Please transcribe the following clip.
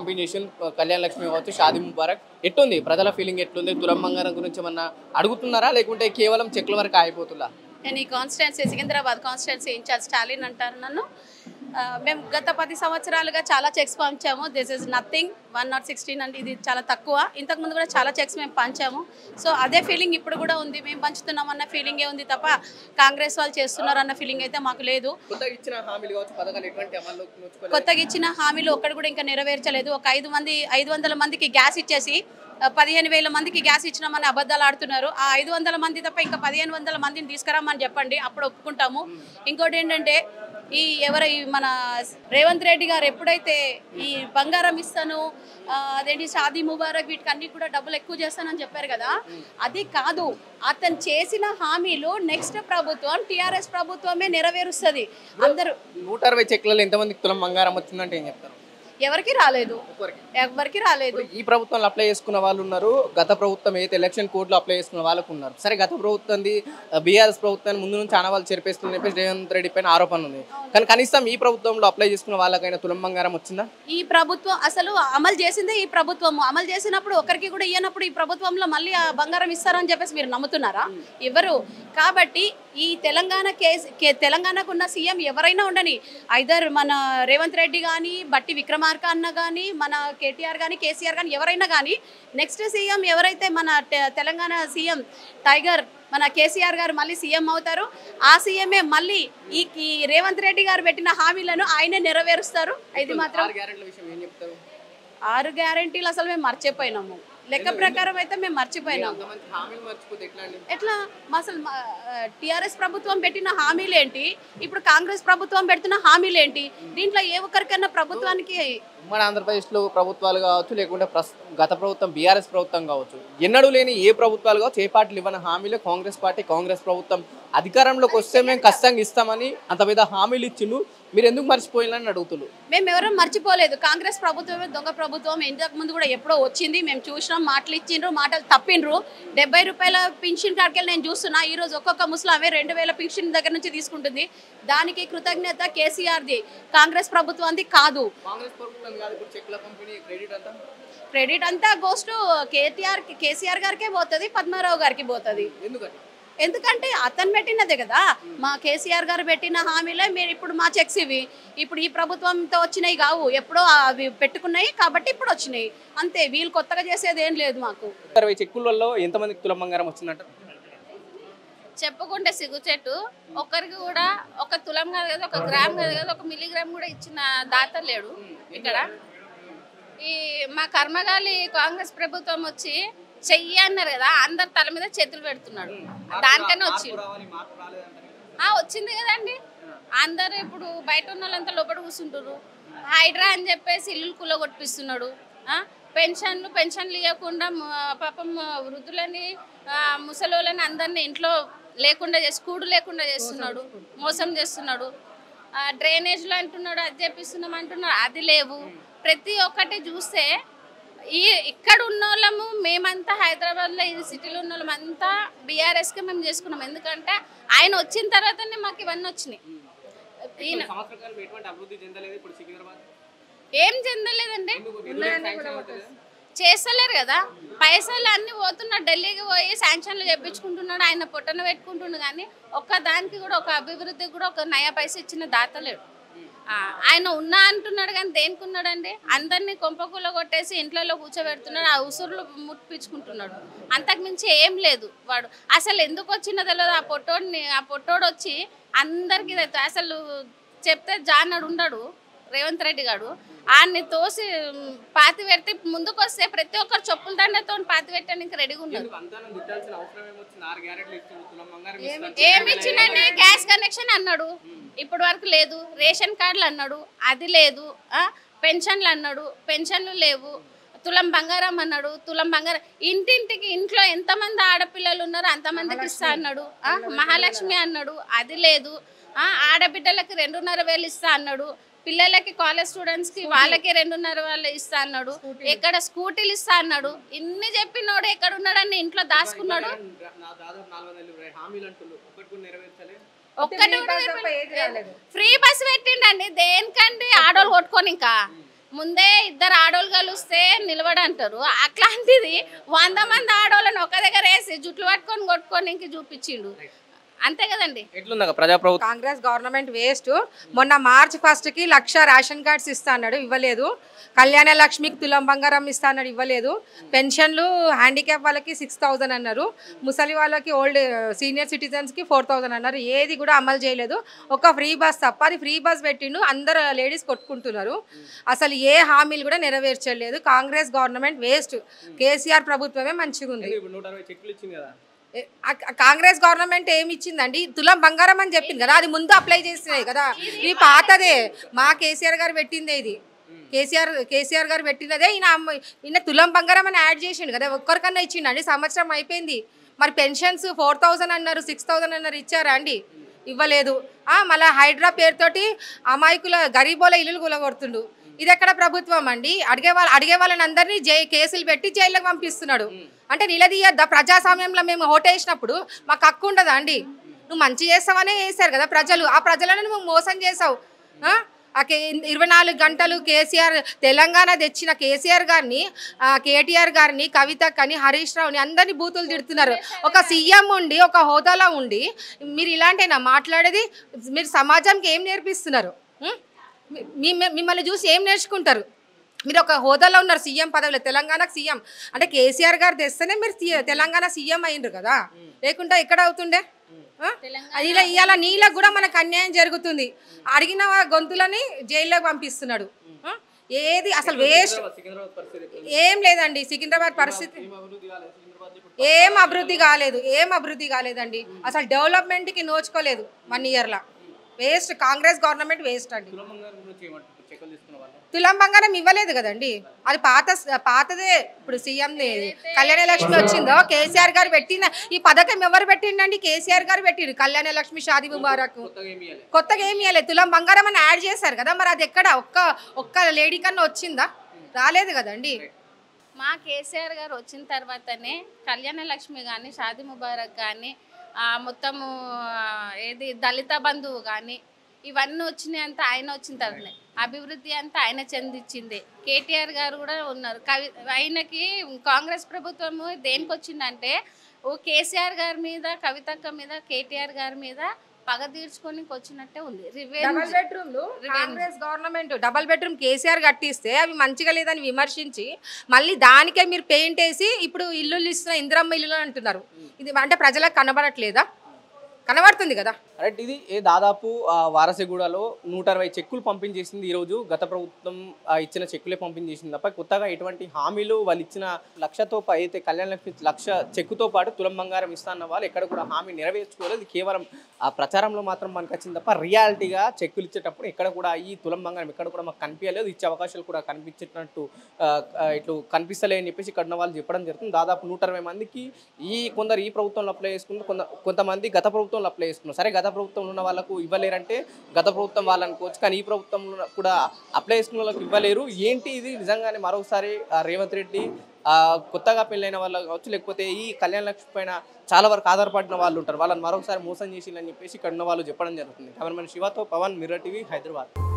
Combination Kalyana Lakshmi కావచ్చు షాదీ ముబారక్ ఎట్లుంది ప్రజల ఫీలింగ్ ఎట్లుంది తులం బంగారం గురించి ఏమన్నా అడుగుతున్నారా లేకుంటే కేవలం చెక్ల వరకు ఆగిపోతుందా నేను ఈ constituency Secunderabad constituency in-charge Stalin అంటారు నన్ను మేము గత 10 సంవత్సరాలుగా చాలా చెక్స్ పంచాము దిస్ ఇస్ నథింగ్ 1/16 అంటే ఇది చాలా తక్కువ ఇంతకుముందు కూడా చాలా చెక్స్ మేము పంచాము సో అదే ఫీలింగ్ ఇప్పుడు కూడా ఉంది మేము పంచుతున్నాం అన్న ఫీలింగే ఉంది తప్ప కాంగ్రెస్ వాళ్ళు చేస్తున్నారు అన్న ఫీలింగ్ అయితే మాకు లేదు కొత్తగా ఇచ్చిన హామీలు ఒక్కటి కూడా ఇంకా నెరవేర్చలేదు ఒక 500 మందికి గ్యాస్ ఇచ్చేసి 15,000 మందికి గ్యాస్ ఇచ్చినామని అబద్ధాలు ఆడుతున్నారు ఆ 500 మంది తప్ప ఇంకా 1500 మందిని తీసుకురామని చెప్పండి అప్పుడు ఒప్పుకుంటాము ఇంకోటి ఏంటంటే ఈ మన రేవంత్ రెడ్డి గారు ఎప్పుడైతే ఈ బంగారం ఇస్తాను అదేంటి షాదీ ముబారక్ వీటికన్నీ కూడా డబ్బులు ఎక్కువ చేస్తానని చెప్పారు కదా అది కాదు అతను చేసిన హామీలు నెక్స్ట్ ప్రభుత్వం టీఆర్ఎస్ ప్రభుత్వమే నెరవేరుస్తుంది అందరూ 160 చెక్లలో ఎంతమందికి తులం బంగారం వచ్చిందంటే ఏం చెప్తారు ఎవరికి రాలేదు ఈ ప్రభుత్వంలో అప్లై చేసుకున్న వాళ్ళు ఉన్నారు గత ప్రభుత్వం అయితే ఎలక్షన్ కోడ్లో అప్లై చేసుకున్న వాళ్ళకు ఉన్నారు సరే గత ప్రభుత్వంది బీఆర్ఎస్ ప్రభుత్వాన్ని ముందు నుంచి చాలా వాళ్ళు చెరిపేస్తుందని చెప్పేసి రేవంత్ రెడ్డి పైన ఆరోపణ ఉంది కానీ కనీసం ఈ ప్రభుత్వంలో అప్లై చేసుకున్న వాళ్ళకైనా తులం బంగారం వచ్చిందా ఈ ప్రభుత్వం అసలు అమలు చేసిందే ఈ ప్రభుత్వం అమలు చేసినప్పుడు ఒకరికి కూడా ఇయ్యనప్పుడు ఈ ప్రభుత్వంలో మళ్ళీ ఆ బంగారం ఇస్తారని చెప్పేసి మీరు నమ్ముతున్నారా ఎవరు కాబట్టి ఈ తెలంగాణకు ఉన్న సీఎం ఎవరైనా ఉండని ఐదర్ మన రేవంత్ రెడ్డి కానీ బట్టి విక్రమార్క అన్న కానీ మన కేటీఆర్ కానీ కేసీఆర్ కానీ ఎవరైనా కానీ నెక్స్ట్ సీఎం ఎవరైతే మన తెలంగాణ సీఎం టైగర్ మన కేసీఆర్ గారు మళ్ళీ సీఎం అవుతారు ఆ సీఎంఏ మళ్ళీ ఈ రేవంత్ రెడ్డి గారు పెట్టిన హామీలను ఆయనే నెరవేరుస్తారు ఇది మాత్రం 6 గ్యారెంటీలు అసలు మేము మర్చిపోయినాము లెక్క ప్రకారం అయితే మేము మర్చిపోయినాము ఎట్లా అసలు టీఆర్ఎస్ ప్రభుత్వం పెట్టిన హామీలు ఏంటి ఇప్పుడు కాంగ్రెస్ ప్రభుత్వం పెడుతున్న హామీలు ఏంటి దీంట్లో ఏ ఒక్కరికైనా ప్రభుత్వానికి ఉమ్మడి ఆంధ్రప్రదేశ్లో ప్రభుత్వాలు కావచ్చు లేకుంటే గత ప్రభుత్వం బీఆర్ఎస్ ప్రభుత్వం కావచ్చు ఎన్నడూ లేని ఏ ప్రభుత్వాలు కావచ్చు ఏ పార్టీలు ఇవ్వని హామీలు కాంగ్రెస్ ప్రభుత్వం అధికారంలోకి వస్తే మేము ఖచ్చితంగా ఇస్తామని అంత పెద్ద హామీలు ఇచ్చిండు మీరు ఎందుకు మర్చిపోయిందని అడుగుతున్నారు మేము ఎవరూ మర్చిపోలేదు కాంగ్రెస్ ప్రభుత్వమే దొంగ ప్రభుత్వం ఇంతకు ముందు కూడా ఎప్పుడో వచ్చింది మేము చూసినాం మాటలు ఇచ్చిండ్రు మాటలు తప్పిండ్రు 70 రూపాయల పింఛన్ కాడికెళ్ళి నేను చూస్తున్నా ఈ రోజు ఒక్కొక్క ముస్లామే 2000 పింఛన్ దగ్గర నుంచి తీసుకుంటుంది దానికి కృతజ్ఞత కేసీఆర్ది కాంగ్రెస్ ప్రభుత్వానికి కాదు క్రెడిట్ అంతా గోస్ టు కేసీఆర్ గారికే పోతుంది పద్మారావు గారికి పోతుంది ఎందుకంటే అతను పెట్టినదే కదా మా కేసీఆర్ గారు పెట్టిన హామీలే మీరు ఇప్పుడు మా చెక్స్ ఇవి ఇప్పుడు ఈ ప్రభుత్వంతో వచ్చినాయి కావు ఎప్పుడో అవి పెట్టుకున్నాయి కాబట్టి ఇప్పుడు వచ్చినాయి అంతే వీళ్ళు కొత్తగా చేసేది ఏం లేదు మాకు 60 చెక్కులలో ఎంతమందికి తులం బంగారం వచ్చిందంట చెప్పుకుంటే సిగ్గుచెట్టు ఒక్కరికి కూడా ఒక తులం కాదు కదా ఒక గ్రామ్ కాదు కదా ఒక మిల్లీగ్రామ్ కూడా ఇచ్చిన దాత లేడు ఇక్కడ ఈ మా కర్మగాలి కాంగ్రెస్ ప్రభుత్వం వచ్చి చెయ్యి అన్నారు కదా అందరు తల మీద చేతులు పెడుతున్నాడు దానికన్నా వచ్చింది కదండి అందరు ఇప్పుడు బయట ఉన్న వాళ్ళంతా లోపల కూర్చుంటారు హైడ్రా అని చెప్పేసి ఇల్లు కుల కొట్టిస్తున్నాడు పెన్షన్లు ఇవ్వకుండా పాపం వృద్ధులని ముసలోళ్ళని అందరినీ ఇంట్లో లేకుండా కూడు లేకుండా చేస్తున్నాడు మోసం చేస్తున్నాడు డ్రైనేజ్లో అంటున్నాడు అది చేపిస్తున్నాం అంటున్నాడు అది లేవు ప్రతి ఒక్కటి చూస్తే ఇక్కడ ఉన్న వాళ్ళము మేమంతా హైదరాబాద్లో ఈ సిటీలో ఉన్న వాళ్ళమంతా బీఆర్ఎస్కే మేము చేసుకున్నాం ఎందుకంటే ఆయన వచ్చిన తర్వాతనే మాకు ఇవన్నీ వచ్చినాయి ఏం చెందలేదండి చేస్తలేరు కదా పైసలు అన్ని పోతున్నాడు ఢిల్లీకి పోయి శాంక్షన్లు చెప్పించుకుంటున్నాడు ఆయన పొట్టన పెట్టుకుంటున్నాడు కానీ ఒక్క దానికి కూడా ఒక అభివృద్ధికి కూడా ఒక నయా పైసా ఇచ్చిన దాతలేడు ఆయన ఉన్నా అంటున్నాడు కానీ దేనికి ఉన్నాడండి అందరినీ కొంపకూల కొట్టేసి ఇంట్లో కూర్చోబెడుతున్నాడు ఆ ఉసురులు ముట్టించుకుంటున్నాడు అంతకుమించి ఏం లేదు వాడు అసలు ఎందుకు వచ్చినా తెలియదు ఆ పొట్టోడు వచ్చి అందరికీ అసలు చెప్తే జాన్నాడు ఉండడు రేవంత్ రెడ్డి గారు ఆయన్ని తోసి పాతి పెడితే ముందుకు వస్తే ప్రతి ఒక్కరు చెప్పుల దండతో పాతి పెట్టడానికి రెడీగా ఉన్నారు ఏమి ఇచ్చిందండి గ్యాస్ కనెక్షన్ అన్నాడు ఇప్పటి వరకు లేదు రేషన్ కార్డులు అన్నాడు అది లేదు పెన్షన్లు అన్నాడు పెన్షన్లు లేవు తులం బంగారం అన్నాడు తులం బంగారం ఇంటింటికి ఇంట్లో ఎంతమంది ఆడపిల్లలు ఉన్నారో అంతమందికి ఇస్తా అన్నాడు మహాలక్ష్మి అన్నాడు అది లేదు ఆడబిడ్డలకి 2,500 ఇస్తా అన్నాడు పిల్లలకి కాలేజ్ స్టూడెంట్స్ కి వాళ్ళకి 2,500 ఇస్తా అన్నాడు ఎక్కడ స్కూటీలు ఇస్తా అన్నాడు ఇన్ని చెప్పినోడు ఎక్కడ ఉన్నాడని ఇంట్లో దాచుకున్నాడు ఒక్కటి ఫ్రీ బస్ పెట్టిండండి దేనికండి ఆడోళ్ళు కొట్టుకొని ఇంకా ముందే ఇద్దరు ఆడోళ్ళు కలిస్తే నిలబడంటారు. అట్లాంటిది 100 మంది ఆడోళ్ళని ఒక దగ్గర వేసి జుట్లు పట్టుకొని కొట్టుకొని ఇంక చూపించిండు. అంతే కదండి. ఎట్లుందా ప్రజాప్రభుత్వం? Congress government waste. మొన్న మార్చి 1కి 1,00,000 రేషన్ కార్డ్స్ ఇస్తా అన్నాడు, ఇవ్వలేదు. కళ్యాణ లక్ష్మికి తులం బంగారం ఇస్తా అన్నాడు, ఇవ్వలేదు. పెన్షన్లు హ్యాండిక్యాప్ వాళ్ళకి 6,000 అన్నారు, ముసలి వాళ్ళకి ఓల్డ్ సీనియర్ సిటిజన్స్కి 4,000 అన్నారు. ఏది కూడా అమలు చేయలేదు. ఒక ఫ్రీ బస్ తప్ప, అది ఫ్రీ బస్ పెట్టిండు, అందరు లేడీస్ కొట్టుకుంటున్నారు. అసలు ఏ హామీలు కూడా నెరవేర్చలేదు. Congress government waste. కేసీఆర్ ప్రభుత్వమే మంచిగా ఉంది. కాంగ్రెస్ గవర్నమెంట్ ఏమి ఇచ్చిందండి? తులం బంగారం అని చెప్పింది కదా, అది ముందు అప్లై చేసినాయి కదా, ఇది పాతదే. మా కేసీఆర్ గారు పెట్టిందే ఇది. కేసీఆర్ గారు పెట్టినదే. ఈయన తులం బంగారం అని యాడ్ చేసిండు కదా, ఒక్కరికన్నా ఇచ్చిండండి? సంవత్సరం అయిపోయింది. మరి పెన్షన్స్ 4,000 అన్నారు, 6,000 అన్నారు, ఇచ్చారా అండి? ఇవ్వలేదు. మళ్ళీ హైడ్రా పేరుతోటి అమాయకుల గరీబోల ఇల్లులు కూలగొడుతుండు. ఇది ఎక్కడ ప్రభుత్వం అండి? అడిగే వాళ్ళని అందరినీ కేసులు పెట్టి జైల్లోకి పంపిస్తున్నాడు. అంటే నిలదీయద్దా? ప్రజాస్వామ్యంలో మేము ఓటేసినప్పుడు మాకు హక్కు ఉండదా అండి? నువ్వు మంచి చేస్తావనే వేసారు కదా ప్రజలు, ఆ ప్రజలను నువ్వు మోసం చేసావు. 24 గంటలు కేసీఆర్ తెలంగాణ తెచ్చిన కేసీఆర్ గారిని, కేటీఆర్ గారిని, కవితక్కని, హరీష్ రావుని అందరినీ బూతులు తిడుతున్నారు. ఒక సీఎం ఉండి, ఒక హోదాలో ఉండి మీరు ఇలాంటినా మాట్లాడేది? మీరు సమాజంకి ఏం నేర్పిస్తున్నారు? మిమ్మల్ని చూసి ఏం నేర్చుకుంటారు? మీరు ఒక హోదాలో ఉన్నారు, సీఎం పదవిలో, తెలంగాణకు సీఎం. అంటే కేసీఆర్ గారు తెస్తేనే మీరు తెలంగాణ సీఎం అయ్యిండ్రు కదా, లేకుంటే ఎక్కడ అవుతుండే? ఇవాళ నీళ్ళకు కూడా మనకు అన్యాయం జరుగుతుంది. అడిగిన గొంతులని జైల్లోకి పంపిస్తున్నాడు. ఏది అసలు వేస్ట్. ఏం లేదండి, సికింద్రాబాద్ పరిస్థితి ఏం అభివృద్ధి కాలేదండి. అసలు డెవలప్మెంట్కి నోచుకోలేదు 1 ఇయర్లో. వేస్ట్. కాంగ్రెస్ గవర్నమెంట్ వేస్ట్ అండి. తులం బంగారం ఇవ్వలేదు కదండి, అది పాతదే. ఇప్పుడు సీఎం కళ్యాణ లక్ష్మి వచ్చిందో, కేసీఆర్ గారు పెట్టిన ఈ పథకం ఎవరు పెట్టిండండి? కేసీఆర్ గారు పెట్టిండు. కళ్యాణ లక్ష్మి, షాదీ ముబారక్ కొత్తగా ఏమి ఇవ్వలేదు. తులం బంగారం అని యాడ్ చేశారు కదా, మరి అది ఎక్కడ ఒక్క లేడీ కన్నా వచ్చిందా? రాలేదు కదండి. మా కేసీఆర్ గారు వచ్చిన తర్వాతనే కళ్యాణ లక్ష్మి కానీ, షాదీ ముబారక్ కానీ, మొత్తము ఏది దళిత బంధువు కానీ ఇవన్నీ వచ్చినాయి. అంతా ఆయన వచ్చిన తర్వాతనే అభివృద్ధి అంతా ఆయన చెందించింది. కేటీఆర్ గారు కూడా ఉన్నారు. ఆయనకి కాంగ్రెస్ ప్రభుత్వము దేనికి వచ్చిందంటే కేసీఆర్ గారి మీద, కవితక్క మీద, కేటీఆర్ గారి మీద పగ తీర్చుకొని వచ్చినట్టే ఉంది. డబల్ బెడ్రూమ్లు Congress government double bedroom KCR కట్టిస్తే అవి మంచిగా లేదని విమర్శించి మళ్ళీ దానికే మీరు పెయింట్ వేసి ఇప్పుడు ఇల్లులు ఇస్తున్న ఇందిరమ్మ ఇల్లులు అంటున్నారు. ఇది అంటే ప్రజలకు కనబడట్లేదా? కనబడుతుంది కదా. రైట్. ఇది దాదాపు వారసగూడలో 160 చెక్కులు పంపించేసింది ఈరోజు. గత ప్రభుత్వం ఇచ్చిన చెక్కులే పంపించేసింది తప్ప కొత్తగా ఎటువంటి హామీలు వాళ్ళు ఇచ్చిన 1,00,000తో అయితే కళ్యాణ లక్ష్మి 1,00,000 చెక్కుతో పాటు తులం బంగారం ఇస్తాన్న వాళ్ళు ఎక్కడ కూడా హామీ నెరవేర్చుకోలేదు. కేవలం ఆ ప్రచారంలో మాత్రం మనకు వచ్చింది తప్ప రియాలిటీగా చెక్కులు ఇచ్చేటప్పుడు ఎక్కడ కూడా ఈ తులం బంగారం ఎక్కడ కూడా మాకు కనిపించలేదు. ఇచ్చే అవకాశాలు కూడా కనిపించేటట్టు ఇట్లు కనిపిస్తలే అని చెప్పేసి ఇక్కడ ఉన్న వాళ్ళు చెప్పడం జరుగుతుంది. దాదాపు 160 మందికి కొందరు ఈ ప్రభుత్వంలో అప్లై చేసుకున్నారు, కొంతమంది గత ప్రభుత్వంలో అప్లై చేసుకున్నారు. సరే, గత ప్రభుత్వంలో ఉన్న వాళ్ళకు ఇవ్వలేరంటే గత ప్రభుత్వం వాళ్ళు అనుకోవచ్చు, కానీ ఈ ప్రభుత్వంలో కూడా అప్లై చేసుకున్న వాళ్ళకి ఇవ్వలేరు. ఏంటి ఇది? నిజంగానే మరోసారి రేవంత్ రెడ్డి కొత్తగా పెళ్ళైన వాళ్ళు కావచ్చు, లేకపోతే ఈ కళ్యాణ లక్ష్మి పైన చాలా వరకు ఆధారపడిన వాళ్ళు ఉంటారు, వాళ్ళని మరొకసారి మోసం చేసిందని చెప్పేసి ఇక్కడ ఉన్న వాళ్ళు చెప్పడం జరుగుతుంది. కెమెరామెన్ శివతో పవన్, మిర్రర్ టీవీ, హైదరాబాద్.